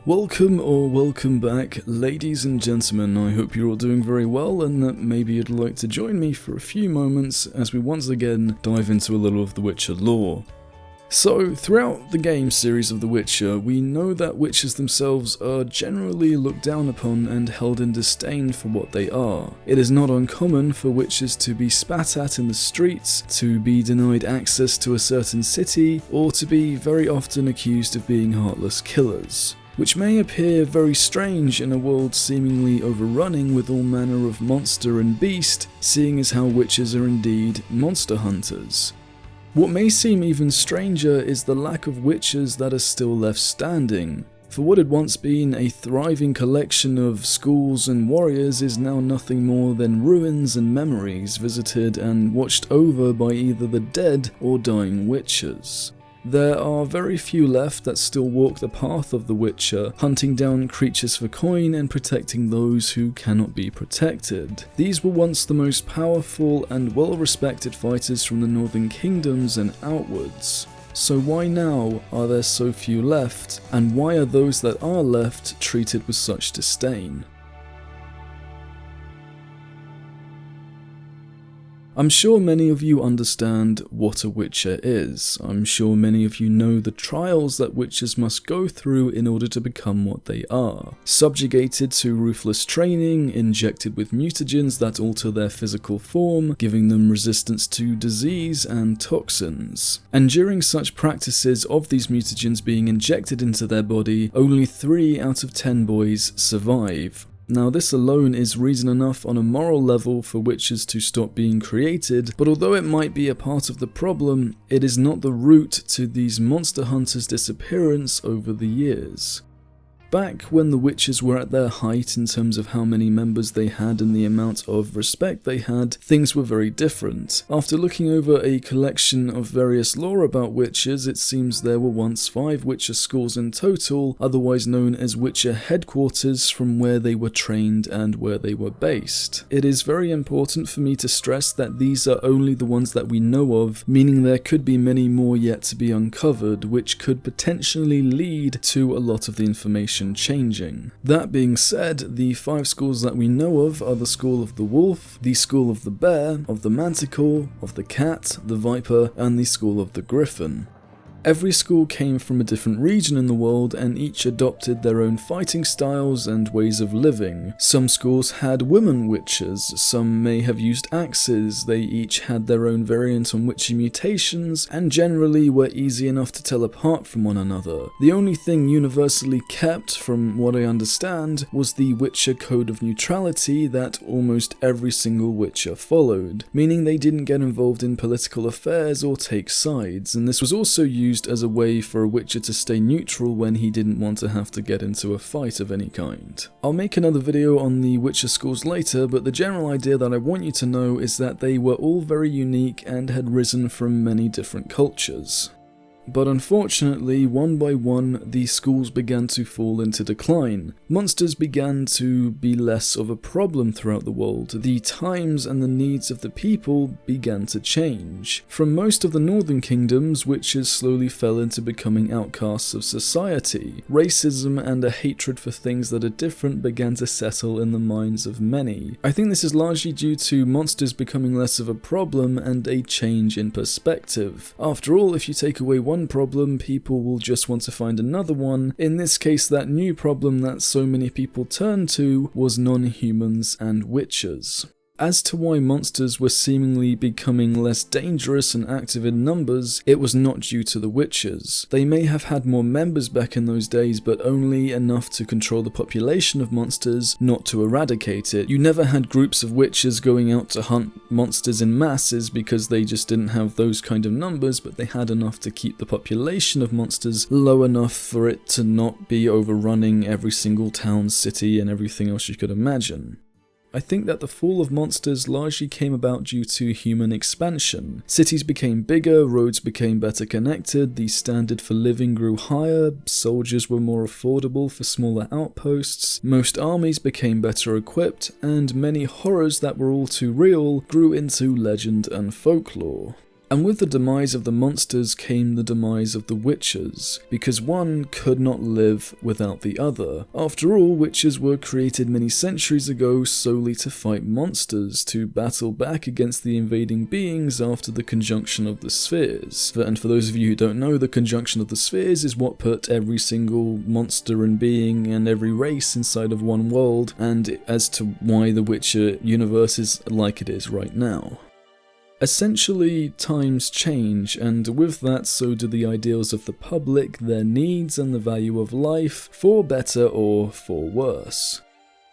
Welcome or welcome back, ladies and gentlemen. I hope you're all doing very well and that maybe you'd like to join me for a few moments as we once again dive into a little of The Witcher lore. So, throughout the game series of The Witcher, we know that witches themselves are generally looked down upon and held in disdain for what they are. It is not uncommon for witches to be spat at in the streets, to be denied access to a certain city, or to be very often accused of being heartless killers, which may appear very strange in a world seemingly overrunning with all manner of monster and beast, seeing as how witches are indeed monster hunters. What may seem even stranger is the lack of witches that are still left standing. For what had once been a thriving collection of schools and warriors is now nothing more than ruins and memories visited and watched over by either the dead or dying witchers. There are very few left that still walk the path of the Witcher, hunting down creatures for coin and protecting those who cannot be protected. These were once the most powerful and well-respected fighters from the Northern Kingdoms and outwards. So why now are there so few left, and why are those that are left treated with such disdain? I'm sure many of you understand what a witcher is. I'm sure many of you know the trials that witchers must go through in order to become what they are. Subjugated to ruthless training, injected with mutagens that alter their physical form, giving them resistance to disease and toxins. And during such practices of these mutagens being injected into their body, only 3 out of 10 boys survive. Now this alone is reason enough on a moral level for witches to stop being created, but although it might be a part of the problem, it is not the root to these monster hunters' disappearance over the years. Back when the witches were at their height in terms of how many members they had and the amount of respect they had, things were very different. After looking over a collection of various lore about witches, it seems there were once 5 witcher schools in total, otherwise known as witcher headquarters, from where they were trained and where they were based. It is very important for me to stress that these are only the ones that we know of, meaning there could be many more yet to be uncovered, which could potentially lead to a lot of the information changing. That being said, the 5 schools that we know of are the School of the Wolf, the School of the Bear, of the Manticore, of the Cat, the Viper, and the School of the Griffin. Every school came from a different region in the world and each adopted their own fighting styles and ways of living. Some schools had women witches, some may have used axes, they each had their own variant on witchy mutations, and generally were easy enough to tell apart from one another. The only thing universally kept, from what I understand, was the Witcher Code of Neutrality that almost every single witcher followed, meaning they didn't get involved in political affairs or take sides, and this was also used as a way for a witcher to stay neutral when he didn't want to have to get into a fight of any kind. I'll make another video on the witcher schools later, but the general idea that I want you to know is that they were all very unique and had risen from many different cultures. But unfortunately, one by one, these schools began to fall into decline. Monsters began to be less of a problem throughout the world. The times and the needs of the people began to change. From most of the northern kingdoms, witches slowly fell into becoming outcasts of society. Racism and a hatred for things that are different began to settle in the minds of many. I think this is largely due to monsters becoming less of a problem and a change in perspective. After all, if you take away one problem, people will just want to find another one. In this case, that new problem that so many people turned to was non-humans and witchers. As to why monsters were seemingly becoming less dangerous and active in numbers, it was not due to the witches. They may have had more members back in those days, but only enough to control the population of monsters, not to eradicate it. You never had groups of witches going out to hunt monsters in masses because they just didn't have those kind of numbers, but they had enough to keep the population of monsters low enough for it to not be overrunning every single town, city, and everything else you could imagine. I think that the fall of monsters largely came about due to human expansion. Cities became bigger, roads became better connected, the standard for living grew higher, soldiers were more affordable for smaller outposts, most armies became better equipped, and many horrors that were all too real grew into legend and folklore. And with the demise of the monsters came the demise of the witches, because one could not live without the other. After all, witches were created many centuries ago solely to fight monsters, to battle back against the invading beings after the conjunction of the spheres. And for those of you who don't know, the conjunction of the spheres is what put every single monster and being and every race inside of one world, and as to why the Witcher universe is like it is right now. Essentially, times change, and with that so do the ideals of the public, their needs, and the value of life, for better or for worse.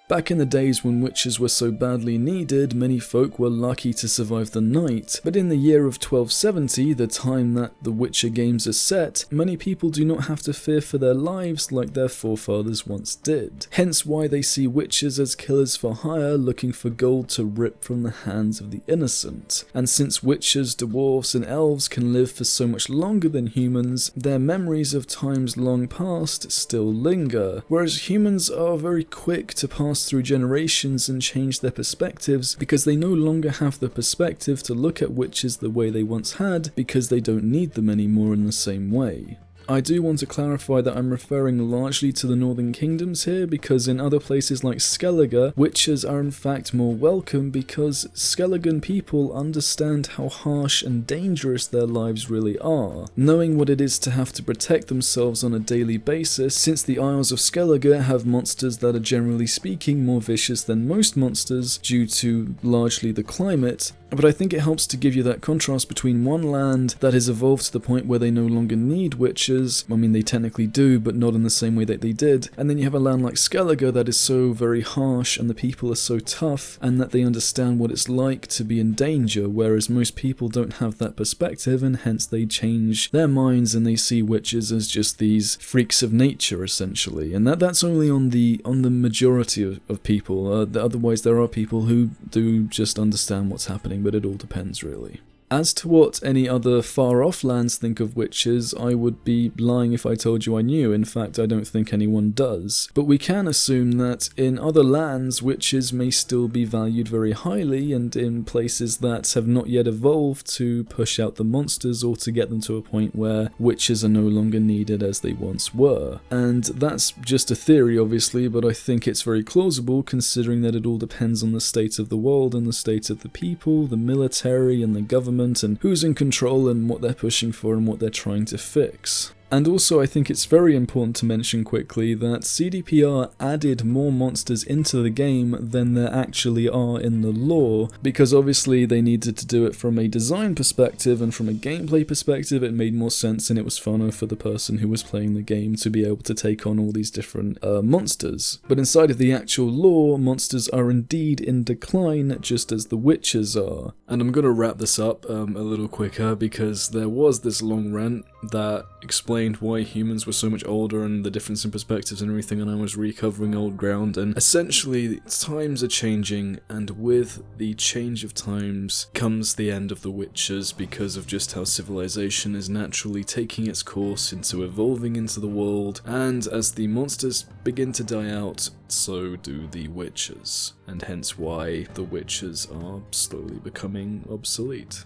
Back in the days when witches were so badly needed, many folk were lucky to survive the night, but in the year of 1270, the time that the Witcher games are set, many people do not have to fear for their lives like their forefathers once did. Hence why they see witches as killers for hire looking for gold to rip from the hands of the innocent. And since witches, dwarves, and elves can live for so much longer than humans, their memories of times long past still linger, whereas humans are very quick to pass through generations and change their perspectives because they no longer have the perspective to look at witches the way they once had because they don't need them anymore in the same way. I do want to clarify that I'm referring largely to the Northern Kingdoms here, because in other places like Skellige, witches are in fact more welcome because Skelligan people understand how harsh and dangerous their lives really are, knowing what it is to have to protect themselves on a daily basis, since the Isles of Skellige have monsters that are generally speaking more vicious than most monsters due to largely the climate. But I think it helps to give you that contrast between one land that has evolved to the point where they no longer need witches, I mean they technically do, but not in the same way that they did, and then you have a land like Skellige that is so very harsh and the people are so tough and that they understand what it's like to be in danger, whereas most people don't have that perspective and hence they change their minds and they see witches as just these freaks of nature essentially, and that's only on the majority of people. Otherwise there are people who do just understand what's happening, but it all depends really. As to what any other far-off lands think of witches, I would be lying if I told you I knew. In fact, I don't think anyone does. But we can assume that in other lands, witches may still be valued very highly, and in places that have not yet evolved to push out the monsters or to get them to a point where witches are no longer needed as they once were. And that's just a theory, obviously, but I think it's very plausible considering that it all depends on the state of the world and the state of the people, the military and the government, and who's in control and what they're pushing for and what they're trying to fix. And also I think it's very important to mention quickly that CDPR added more monsters into the game than there actually are in the lore, because obviously they needed to do it from a design perspective, and from a gameplay perspective it made more sense and it was funner for the person who was playing the game to be able to take on all these different monsters. But inside of the actual lore, monsters are indeed in decline just as the witches are. And I'm going to wrap this up a little quicker because there was this long rant that explained why humans were so much older and the difference in perspectives and everything, and I was recovering old ground, and essentially times are changing, and with the change of times comes the end of the witches because of just how civilization is naturally taking its course into evolving into the world, and as the monsters begin to die out, so do the witches, and hence why the witches are slowly becoming obsolete.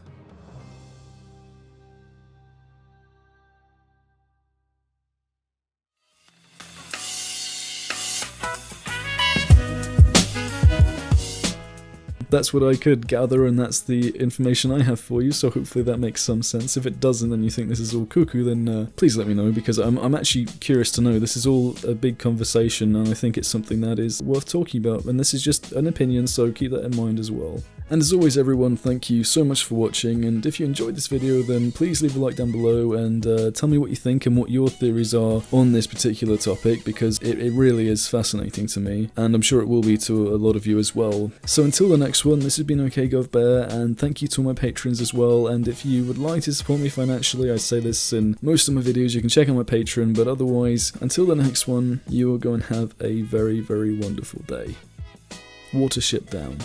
That's what I could gather, and that's the information I have for you, so hopefully that makes some sense. If it doesn't and you think this is all cuckoo, then please let me know, because I'm actually curious to know. This is all a big conversation, and I think it's something that is worth talking about, and this is just an opinion, so keep that in mind as well. And as always everyone, thank you so much for watching, and if you enjoyed this video then please leave a like down below and tell me what you think and what your theories are on this particular topic, because it really is fascinating to me, and I'm sure it will be to a lot of you as well. So until the next one, this has been OkGovBear, and thank you to all my patrons as well, and if you would like to support me financially, I say this in most of my videos, you can check out my Patreon, but otherwise, until the next one, you are going to have a very, very wonderful day. Watership down.